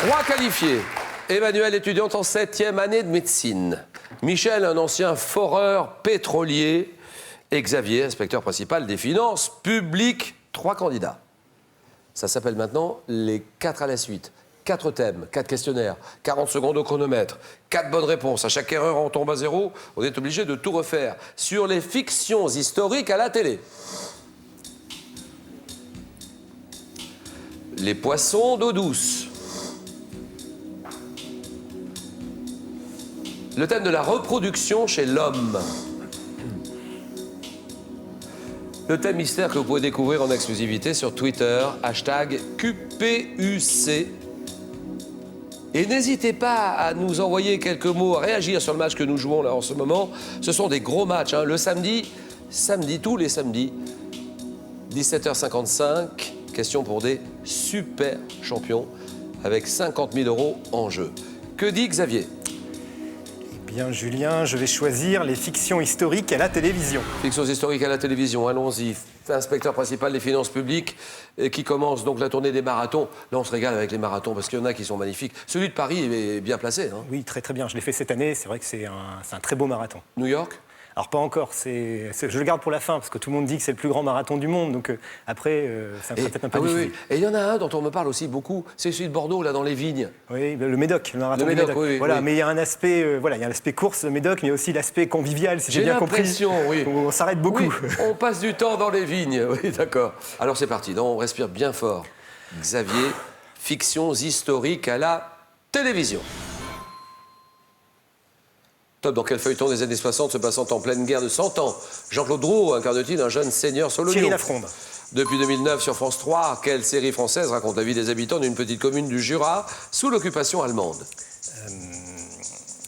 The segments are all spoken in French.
3 qualifiés. Emmanuel, étudiante en 7e année de médecine. Michel, un ancien foreur pétrolier. Et Xavier, inspecteur principal des finances publiques. 3 candidats. Ça s'appelle maintenant les 4 à la suite. 4 thèmes, 4 questionnaires, 40 secondes au chronomètre, 4 bonnes réponses. À chaque erreur, on tombe à 0. On est obligé de tout refaire. Sur les fictions historiques à la télé. Les poissons d'eau douce. Le thème de la reproduction chez l'homme. Le thème mystère que vous pouvez découvrir en exclusivité sur Twitter, hashtag QPUC. Et n'hésitez pas à nous envoyer quelques mots, à réagir sur le match que nous jouons là en ce moment. Ce sont des gros matchs, hein. Le samedi, tous les samedis, 17h55, question pour des super champions avec 50 000 € en jeu. Que dit Xavier ? Bien, Julien, je vais choisir les fictions historiques à la télévision. Fictions historiques à la télévision, allons-y. Inspecteur principal des finances publiques qui commence donc la tournée des marathons. Là, on se régale avec les marathons parce qu'il y en a qui sont magnifiques. Celui de Paris est bien placé. Hein. Oui, très très bien. Je l'ai fait cette année. C'est vrai que c'est un très beau marathon. New York ? Alors pas encore, je le garde pour la fin, parce que tout le monde dit que c'est le plus grand marathon du monde, donc après, ça me ferait peut-être un peu difficile. Oui. Et il y en a un dont on me parle aussi beaucoup, c'est celui de Bordeaux, là, dans les vignes. Oui, le Médoc, le marathon du Médoc. Oui, voilà, oui. mais il y a un aspect, il y a l'aspect course, le Médoc, mais aussi l'aspect convivial, si j'ai bien compris. J'ai l'impression, oui. On s'arrête beaucoup. Oui, on passe du temps dans les vignes, oui, d'accord. Alors c'est parti, on respire bien fort. Xavier, fictions historiques à la télévision. Dans quel feuilleton des années 60 se passant en pleine guerre de 100 ans, Jean-Claude Drouot incarne-t-il un jeune seigneur sur l'oignon ? Thierry Lafronde. Depuis 2009 sur France 3, quelle série française raconte la vie des habitants d'une petite commune du Jura sous l'occupation allemande ?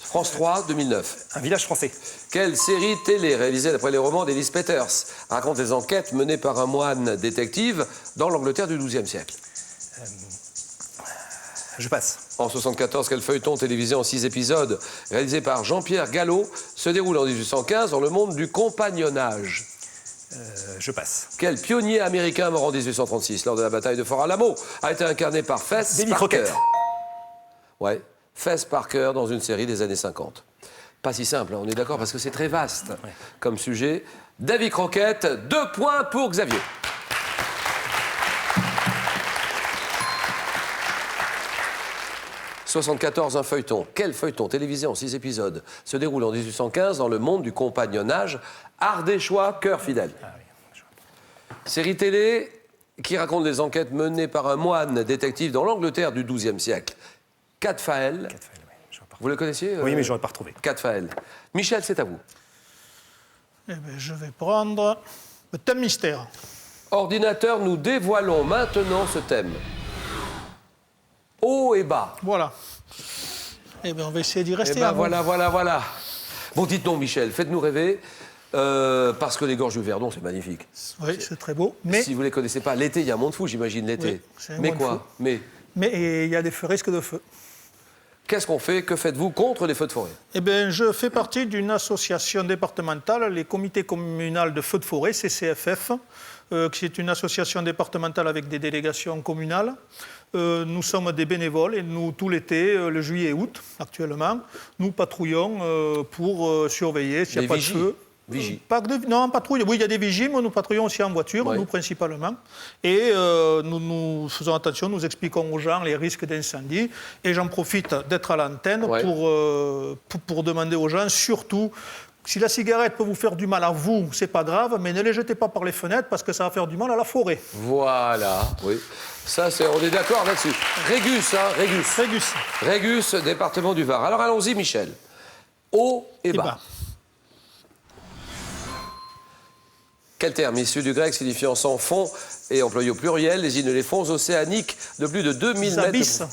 France 3, 2009. Un village français. Quelle série télé réalisée d'après les romans d'Elise Peters raconte les enquêtes menées par un moine détective dans l'Angleterre du XIIe siècle ? Je passe. En 1974, quel feuilleton télévisé en 6 épisodes, réalisé par Jean-Pierre Gallo, se déroule en 1815 dans le monde du compagnonnage ? Je passe. Quel pionnier américain mort en 1836 lors de la bataille de Fort Alamo a été incarné par Fess Davy Parker ? Crockett. Ouais, Fess Parker dans une série des années 50. Pas si simple, hein, on est d'accord, parce que c'est très vaste comme sujet. Davy Crockett, 2 points pour Xavier. « 74, un feuilleton. Quel feuilleton télévisé en 6 épisodes se déroule en 1815 dans le monde du compagnonnage ardéchois, cœur fidèle. Série télé qui raconte les enquêtes menées par un moine détective dans l'Angleterre du XIIe siècle. Cadfael. Vous le connaissiez Oui, mais je n'aurais pas retrouvé. Cadfael. Michel, c'est à vous. Eh bien, je vais prendre le thème mystère. Ordinateur, nous dévoilons maintenant ce thème. Haut et bas. Voilà. Eh bien, on va essayer d'y rester. Eh ben voilà. Bon, dites donc, Michel, faites-nous rêver, parce que les gorges du Verdon, c'est magnifique. Oui, c'est très beau. Mais si vous ne les connaissez pas, l'été, il y a un monde fou, j'imagine, l'été. Oui, c'est un mais monde quoi fou. Mais il y a des risques de feu. qu'est-ce qu'on fait? Que faites-vous contre les feux de forêt? Eh bien, je fais partie d'une association départementale, les comités communaux de feux de forêt, CCFF, qui est une association départementale avec des délégations communales. Nous sommes des bénévoles et nous, tout l'été, le juillet et août, actuellement, nous patrouillons pour surveiller s'il n'y a pas de feu. Vigie. Non, patrouille. Oui, il y a des vigies, mais nous patrouillons aussi en voiture, nous principalement. Et nous faisons attention, nous expliquons aux gens les risques d'incendie. Et j'en profite d'être à l'antenne pour demander aux gens, surtout, si la cigarette peut vous faire du mal à vous, c'est pas grave, mais ne les jetez pas par les fenêtres parce que ça va faire du mal à la forêt. Voilà, oui. Ça, on est d'accord là-dessus. Régus, hein, Régus. Régus. Régus, département du Var. Alors allons-y, Michel. Haut et bas. Quel terme issu du grec signifiant sans fond et employé au pluriel désigne les fonds océaniques de plus de 2000 mètres? Abysses.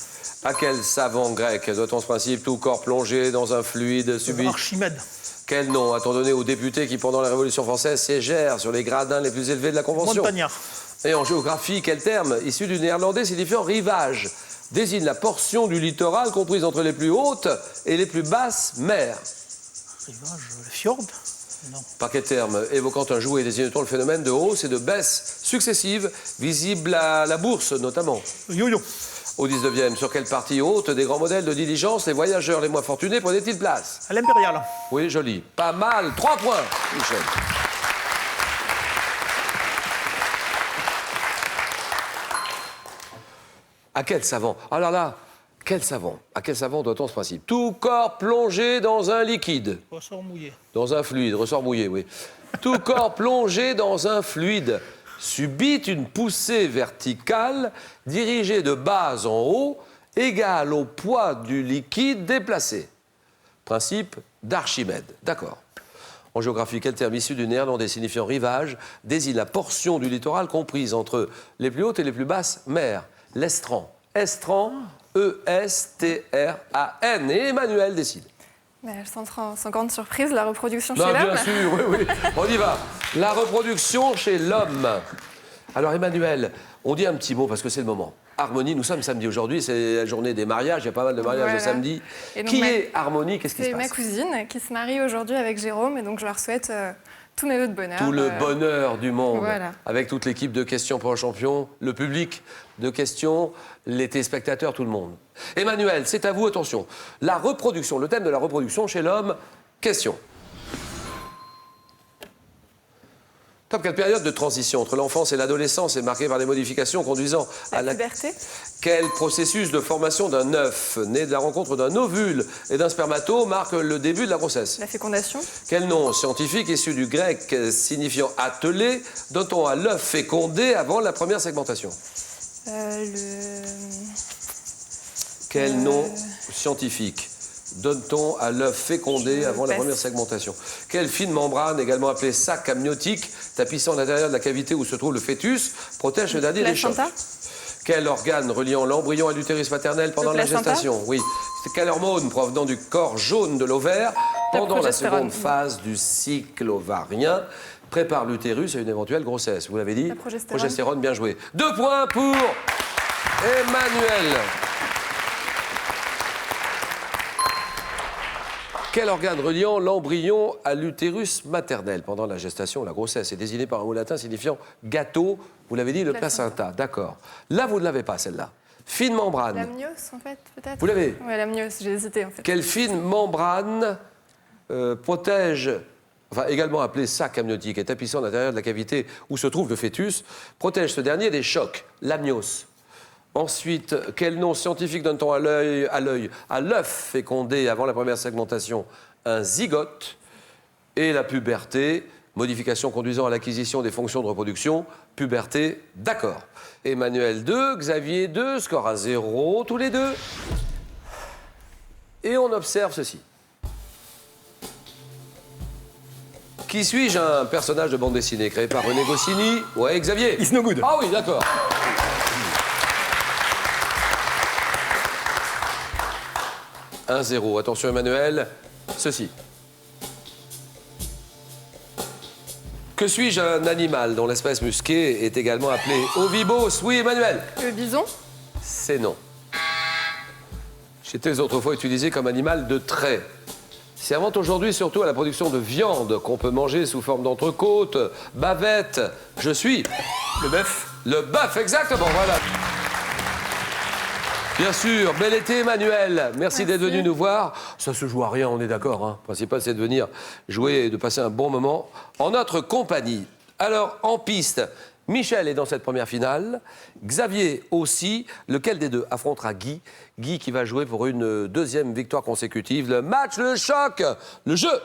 À quel savant grec doit-on ce principe tout corps plongé dans un fluide subit? Archimède. Quel nom a-t-on donné aux députés qui, pendant la Révolution française, siégèrent sur les gradins les plus élevés de la Convention? Montagnard. Et en géographie, quel terme, issu du néerlandais signifiant rivage, désigne la portion du littoral comprise entre les plus hautes et les plus basses mers? Rivage, le fjord. Non. Par quel terme, évoquant un jouet, désigne-t-on le phénomène de hausse et de baisse successives, visibles à la bourse notamment? Yo-yo. Au 19e, sur quelle partie haute des grands modèles de diligence les voyageurs les moins fortunés prenaient-ils place? À l'Impérial. Oui, joli. Pas mal. 3 points, Michel. À quel savant? Alors là, quel savant? À quel savant doit-on ce principe? Tout corps plongé dans un liquide. Ressort mouillé. Dans un fluide, ressort mouillé, oui. Tout corps plongé dans un fluide subit une poussée verticale dirigée de bas en haut, égale au poids du liquide déplacé. Principe d'Archimède. D'accord. En géographie, quel terme issu du néerlandais signifiant rivage désigne la portion du littoral comprise entre les plus hautes et les plus basses mers? L'estran. Estran, E-S-T-R-A-N. Et Emmanuel décide. Sans grande surprise, la reproduction chez Non, l'homme. bien sûr, oui, oui. On y va. La reproduction chez l'homme. Alors, Emmanuel, on dit un petit mot parce que c'est le moment. Harmonie, nous sommes samedi aujourd'hui, c'est la journée des mariages, il y a pas mal de mariages le samedi. Qui est Harmonie? Qu'est-ce qui se passe? C'est ma cousine qui se marie aujourd'hui avec Jérôme et donc je leur souhaite tous mes vœux de bonheur. Tout le bonheur du monde. Voilà. Avec toute l'équipe de Questions pour un champion, le public de questions, les téléspectateurs, tout le monde. Emmanuel, c'est à vous, attention. La reproduction, le thème de la reproduction chez l'homme, question. Top, quelle période de transition entre l'enfance et l'adolescence est marquée par des modifications conduisant à La puberté. Quel processus de formation d'un œuf né de la rencontre d'un ovule et d'un spermato marque le début de la grossesse? La fécondation. Quel nom scientifique issu du grec signifiant attelé donne-t-on à l'œuf fécondé avant la première segmentation? Quel nom scientifique donne-t-on à l'œuf fécondé avant la première segmentation? Quelle fine membrane, également appelée sac amniotique, tapissant l'intérieur de la cavité où se trouve le fœtus, protège le dernier des chocs? Quel organe reliant l'embryon à l'utérus maternel pendant la gestation? Oui. Quelle hormone provenant du corps jaune de l'ovaire pendant la seconde phase du cycle ovarien prépare l'utérus à une éventuelle grossesse? Vous l'avez dit? La progestérone. Progestérone, bien joué. 2 points pour Emmanuel. Quel organe reliant l'embryon à l'utérus maternel pendant la gestation ou la grossesse est désigné par un mot latin signifiant gâteau? Vous l'avez dit, le placenta. D'accord. Là, vous ne l'avez pas, celle-là. Fine membrane. L'amnios, en fait, peut-être. Vous l'avez? Oui, l'amnios, j'ai hésité, en fait. Quelle fine membrane protège, enfin également appelée sac amniotique, et tapissant à l'intérieur de la cavité où se trouve le fœtus, protège ce dernier des chocs? L'amnios. Ensuite, quel nom scientifique donne-t-on à l'œuf fécondé avant la première segmentation? Un zygote. Et la puberté, modification conduisant à l'acquisition des fonctions de reproduction, puberté, d'accord. Emmanuel 2, Xavier 2, score à 0, tous les deux. Et on observe ceci. Qui suis-je? Un personnage de bande dessinée créé par René Goscinny. Ouais, Xavier. It's no good. Ah oui, d'accord. 1-0. Attention Emmanuel, ceci. Que suis-je? Un animal dont l'espèce musquée est également appelée ovibos? Oui Emmanuel. Le bison. C'est non. J'étais autrefois utilisé comme animal de trait. Servant aujourd'hui surtout à la production de viande qu'on peut manger sous forme d'entrecôte, bavette. Je suis... Le bœuf. Le bœuf, exactement, voilà. Bien sûr, bel été Emmanuel, merci d'être venu nous voir. Ça se joue à rien, on est d'accord, hein. Le principal c'est de venir jouer et de passer un bon moment en notre compagnie. Alors, en piste, Michel est dans cette première finale, Xavier aussi. Lequel des deux affrontera Guy? Guy qui va jouer pour une deuxième victoire consécutive. Le match, le choc, le jeu.